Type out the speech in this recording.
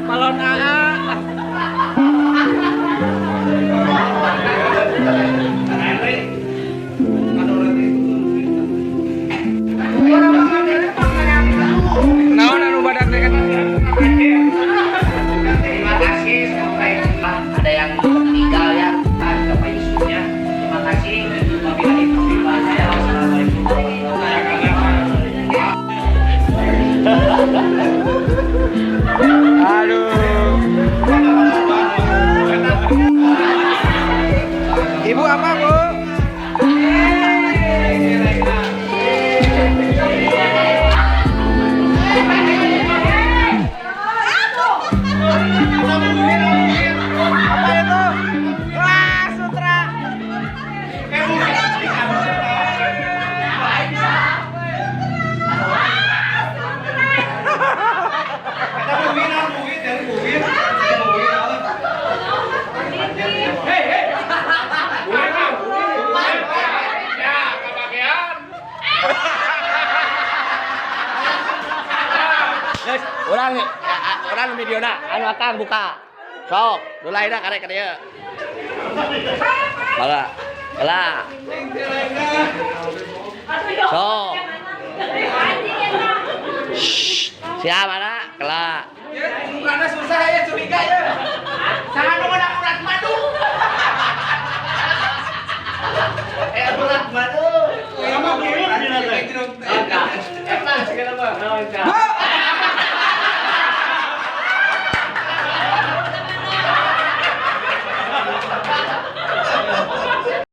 Balon AA. Naon anu badak teh kan? Terima kasih sampai jumpa. Ada yang tinggal ya, apa isunya? Terima kasih. Wabillahi taufiq wal hidayah. Wassalamualaikum warahmatullahi wabarakatuh. Aduh. Ibu apa, Bu? Apa itu? Wah, sutra. Orang nih, orang video na, anu akang buka, sok, dulai dah karek dia. Bala, bala, sok. Siapa nak? Kelak. Karena susah ya curiga ya. Sangat urat madu. Urat madu. Kamu kirim. Enggak. Emang sekarang apa?